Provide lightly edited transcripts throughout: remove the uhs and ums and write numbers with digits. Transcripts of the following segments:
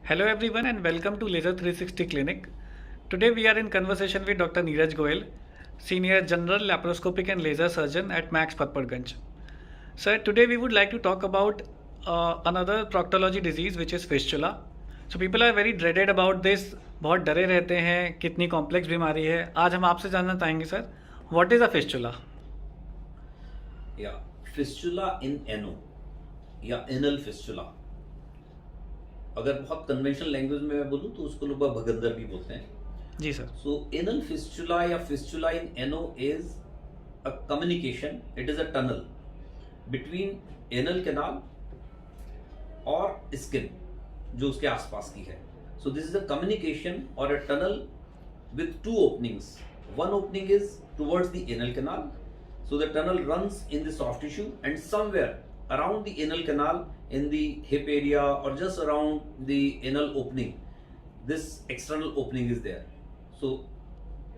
Hello everyone and welcome to Laser 360 Clinic. Today we are in conversation with Dr. Neeraj Goyal, Senior General Laparoscopic and Laser Surgeon at Max Patparganj. Sir, today we would like to talk about another proctology disease which is fistula. So people are very dreaded about this. बहुत डरे रहते हैं कितनी complex बीमारी है. आज हम आपसे जानना चाहेंगे sir, what is a fistula? या फिस्टुला इन एनो या एनल फिस्टुला, अगर बहुत कन्वेंशनल लैंग्वेज में मैं बोलूं तो उसको लोग भगंदर भी बोलते हैं. जी सर. सो एनल फिस्टुला या fistula in ano is a communication. It is a tunnel between anal canal और स्किन जो उसके आसपास की है. So this is a communication और a tunnel with two openings. One opening is towards the anal canal. So the tunnel runs in the soft tissue and somewhere around the anal canal in the hip area or just around the anal opening, this external opening is there. So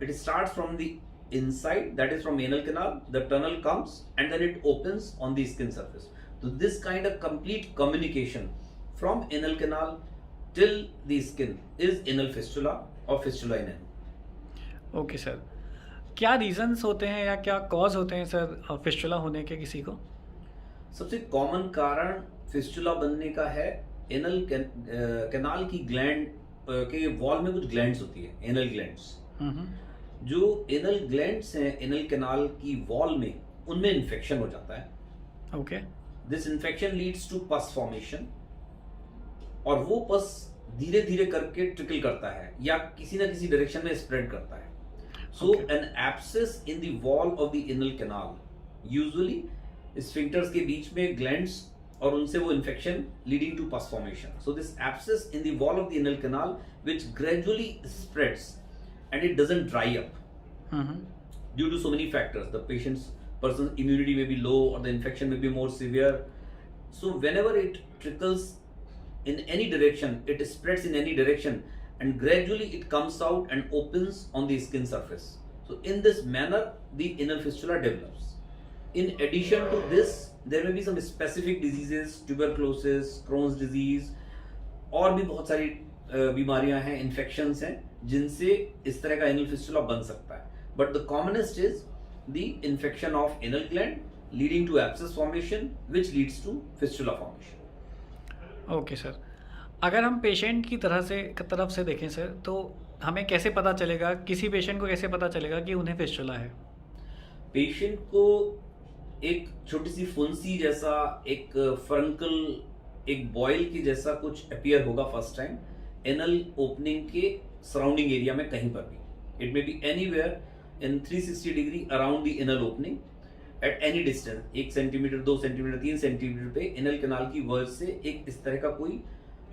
it starts from the inside, that is from anal canal, the tunnel comes and then it opens on the skin surface. So this kind of complete communication from anal canal till the skin is anal fistula or fistula in anal. Okay sir. क्या reasons होते हैं या क्या cause होते हैं sir fistula होने के किसी को? सबसे कॉमन कारण फिस्टुला बनने का है एनल कैनाल की ग्लैंड के वॉल में कुछ ग्लैंड्स होती है, एनल ग्लैंड्स. जो एनल ग्लैंड्स हैं एनल कैनाल की वॉल में, उनमें इन्फेक्शन हो जाता है. Okay. This infection leads to pus formation और वो पस धीरे धीरे करके ट्रिकल करता है या किसी ना किसी डायरेक्शन में स्प्रेड करता है. So an abscess in the wall of the anal canal, usually sphincters के बीच में glands और उनसे वो infection leading to pus formation. So this abscess in the wall of the anal canal which gradually spreads and it doesn't dry up due to so many factors. The person's immunity may be low or the infection may be more severe. So whenever it trickles in any direction, it spreads in any direction, and gradually it comes out and opens on the skin surface. So in this manner the anal fistula develops. In addition to this, there may be some specific diseases, tuberculosis, Crohn's disease, और भी बहुत सारी बीमारियां हैं, infections हैं जिनसे इस तरह का anal fistula बन सकता है. But the commonest is the infection of anal gland leading to abscess formation which leads to fistula formation. Okay sir. अगर हम पेशेंट की तरफ से देखें सर, तो हमें कैसे पता चलेगा, किसी पेशेंट को कैसे पता चलेगा कि उन्हें फिस्टुला है? पेशेंट को एक छोटी सी फुंसी जैसा, एक फ्रंकल, एक बॉयल के जैसा कुछ अपीयर होगा फर्स्ट टाइम एनल ओपनिंग के सराउंडिंग एरिया में कहीं पर भी. It may be anywhere in 360 degree around the anal opening at any distance. 1 centimetre, 2 centimetre, 3 centimetre पे एनल कैनाल की वर्ज से एक इस तरह का कोई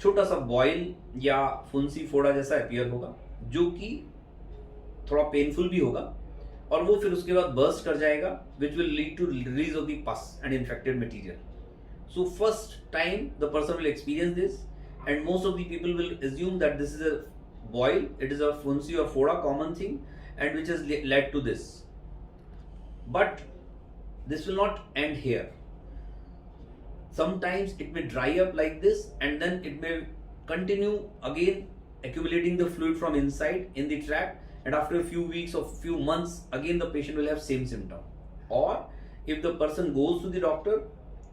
छोटा सा बॉयल या फुंसी फोड़ा जैसा अपीयर होगा जो कि थोड़ा पेनफुल भी होगा और वो फिर उसके बाद बर्स्ट कर जाएगा which will lead to release of the pus and infected material. So first time the person will experience this and most of the people will assume that this is a boil, it is a funsi or foda, common thing, and which has led to this. But this will not end here. Sometimes it may dry up like this and then it may continue again accumulating the fluid from inside in the tract, and after a few weeks or few months again the patient will have same symptom. Or if the person goes to the doctor,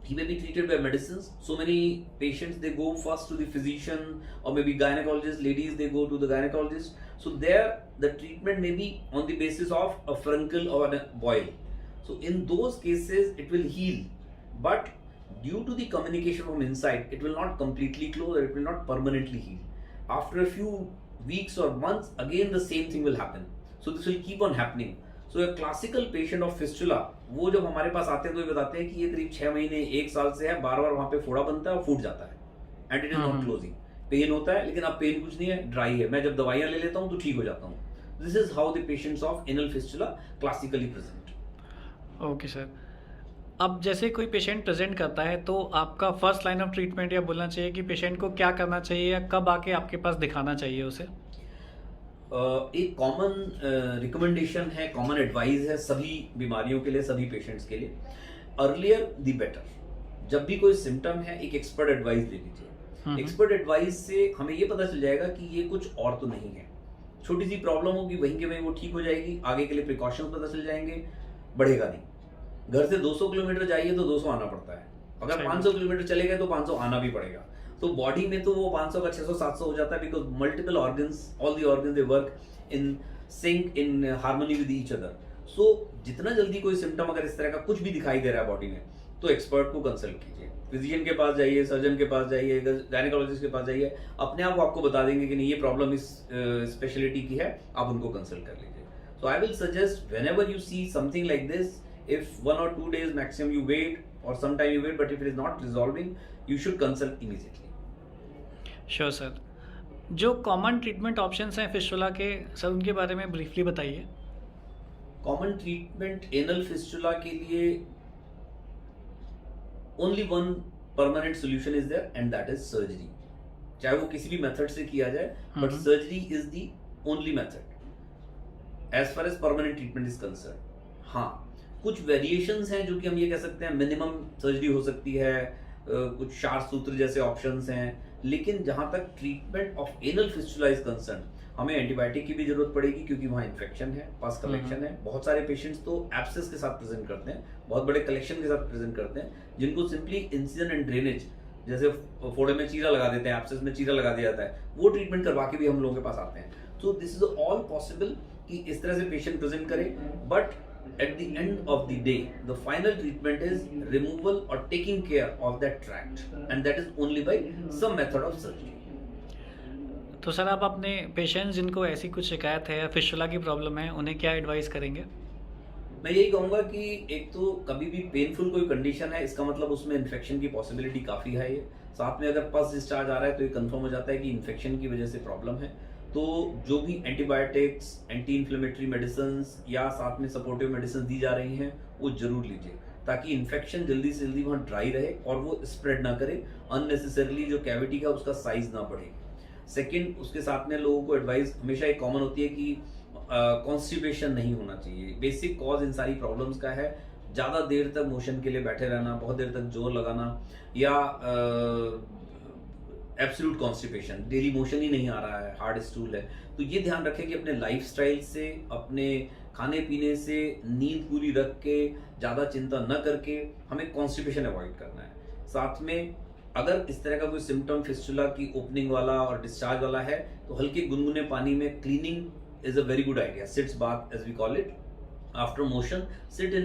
he may be treated by medicines. So many patients, they go first to the physician or maybe gynecologist. Ladies, they go to the gynecologist. So there the treatment may be on the basis of a fruncle or a boil. So in those cases it will heal, but due to the communication from inside, it will not completely close or it will not permanently heal. After a few weeks or months, again the same thing will happen. So this will keep on happening. So a classical patient of fistula, वो जब हमारे पास आते हैं तो ये बताते हैं कि ये करीब 6 महीने 1 साल से है, बार बार वहाँ पे फोड़ा बनता है और फूट जाता है and it is not closing. Pain होता है लेकिन अब पेन कुछ नहीं है, ड्राई है, मैं जब दवाइयाँ ले लेता हूँ तो ठीक हो जाता हूँ. This is how the patients of anal fistula classically present. Okay sir. अब जैसे कोई पेशेंट प्रेजेंट करता है तो आपका फर्स्ट लाइन ऑफ ट्रीटमेंट या बोलना चाहिए कि पेशेंट को क्या करना चाहिए या कब आके आपके पास दिखाना चाहिए उसे? एक कॉमन रिकमेंडेशन है, कॉमन एडवाइस है सभी बीमारियों के लिए, सभी पेशेंट्स के लिए, अर्लियर द बेटर. जब भी कोई सिम्टम है एक एक्सपर्ट एडवाइस ले लीजिए. एक्सपर्ट एडवाइस से हमें ये पता चल जाएगा कि ये कुछ और तो नहीं है, छोटी सी प्रॉब्लम होगी वहीं के वहीं वो ठीक हो जाएगी, आगे के लिए प्रिकॉशंस पता चल जाएंगे, बढ़ेगा नहीं। घर से 200 किलोमीटर जाइए तो 200 आना पड़ता है, अगर 500 किलोमीटर चले गए तो 500 आना भी पड़ेगा। तो बॉडी में तो वो 500 का 600 700 हो जाता है, because multiple organs, all the organs they work in sync, in harmony with each other. So जितना जल्दी कोई सिम्टम अगर इस तरह का कुछ भी दिखाई दे रहा है बॉडी में, तो एक्सपर्ट को कंसल्ट कीजिए, फिजिशियन के पास जाइए, सर्जन के पास जाइए, गायनेकोलॉजिस्ट के पास जाइए, अपने आप वो आपको बता देंगे कि नहीं ये प्रॉब्लम इस स्पेशलिटी की है, आप उनको कंसल्ट कर लीजिए। So I will suggest whenever you see something like this, if 1 or 2 days maximum you wait, or sometime you wait, but if it is not resolving, you should consult immediately. Sure sir. जो common treatment options हैं fistula के sir, उनके बारे में briefly बताइए। Common treatment anal fistula के लिए only one permanent solution is there, and that is surgery. चाहे वो किसी भी मेथड से किया जाए, but surgery is the only method as far as permanent treatment is concern. हाँ, कुछ वेरिएशंस हैं जो कि हम ये कह सकते हैं मिनिमम सर्जरी हो सकती है, कुछ शार सूत्र जैसे ऑप्शंस हैं, लेकिन जहां तक treatment of anal fistula is concern, हमें एंटीबायोटिक की भी जरूरत पड़ेगी, क्योंकि वहाँ इन्फेक्शन है, पस कलेक्शन है। बहुत सारे पेशेंट्स तो एब्सेस के साथ प्रेजेंट करते हैं, बहुत बड़े कलेक्शन के साथ प्रेजेंट करते हैं, जिनको सिंपली इंसिजन एंड ड्रेनेज, जैसे फोड़े में चीरा लगा देते हैं, एब्सेस में चीरा लगा दिया जाता है, वो ट्रीटमेंट करवा के भी हम लोगों के पास आते हैं। तो दिस इज ऑल पॉसिबल कि इस तरह से पेशेंट प्रेजेंट करे, but at the end of the day, the final treatment is removal or taking care of that tract, and that is only by some method of surgery. तो sir आप अपने patients जिनको ऐसी कुछ शिकायत है या फिस्टुला की प्रॉब्लम है, उन्हें क्या एडवाइस करेंगे? मैं यही कहूँगा कि एक तो कभी भी पेनफुल कोई कंडीशन है, इसका मतलब उसमें इन्फेक्शन की पॉसिबिलिटी काफ़ी हाई है। साथ में अगर पस डिस्चार्ज आ रहा है तो ये कंफर्म हो जाता है कि इन्फेक्शन की वजह से प्रॉब्लम है। तो जो भी एंटीबायोटिक्स, एंटी इन्फ्लेमेटरी मेडिसिन्स या साथ में सपोर्टिव मेडिसिन दी जा रही हैं, वो जरूर लीजिए, ताकि इन्फेक्शन जल्दी से जल्दी वहाँ ड्राई रहे और वो स्प्रेड ना करे, अननेसेसरीली जो कैविटी का उसका साइज ना बढ़े। सेकेंड, उसके साथ में लोगों को एडवाइस हमेशा एक कॉमन होती है कि कॉन्स्टिपेशन नहीं होना चाहिए। बेसिक कॉज इन सारी प्रॉब्लम्स का है ज़्यादा देर तक मोशन के लिए बैठे रहना, बहुत देर तक जोर लगाना, या एब्सोल्यूट कॉन्स्टिपेशन, डेली मोशन ही नहीं आ रहा है, हार्ड स्टूल है। तो ये ध्यान रखें कि अपने लाइफस्टाइल से, अपने खाने पीने से, नींद पूरी रख के, ज़्यादा चिंता न करके हमें कॉन्स्टिपेशन अवॉइड करना है। साथ में अगर इस तरह का कोई सिम्टम फिस्टुला की ओपनिंग वाला और डिस्चार्ज वाला है, तो हल्के गुनगुने पानी में cleaning is a very good idea. Sitz bath as we call it, after motion, sit in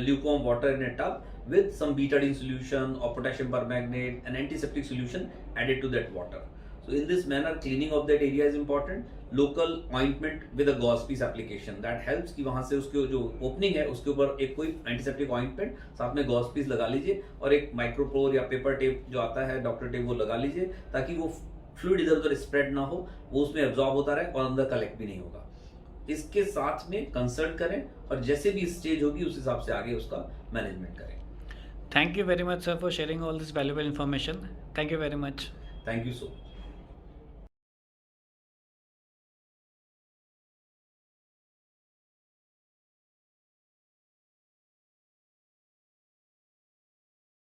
lukewarm water in a tub with some betadine solution or potassium permanganate, an antiseptic solution added to that water. So in this manner, cleaning of that area is important. Local ointment with a gauze piece application that helps कि वहाँ से उसके जो opening है उसके ऊपर एक कोई antiseptic ointment साथ में gauze piece लगा लीजिए, और एक माइक्रोपोर या पेपर टेप जो आता है, डॉक्टर टेप, वो लगा लीजिए, ताकि वो फ्लूइड इधर उधर स्प्रेड ना हो, वो उसमें एब्जॉर्ब होता रहे और अंदर कलेक्ट भी नहीं होगा। इसके साथ में कंसल्ट करें और जैसे भी स्टेज होगी उस हिसाब से आगे उसका मैनेजमेंट करें। Thank you very much sir for sharing all this valuable information. Thank you very much. Thank you so much.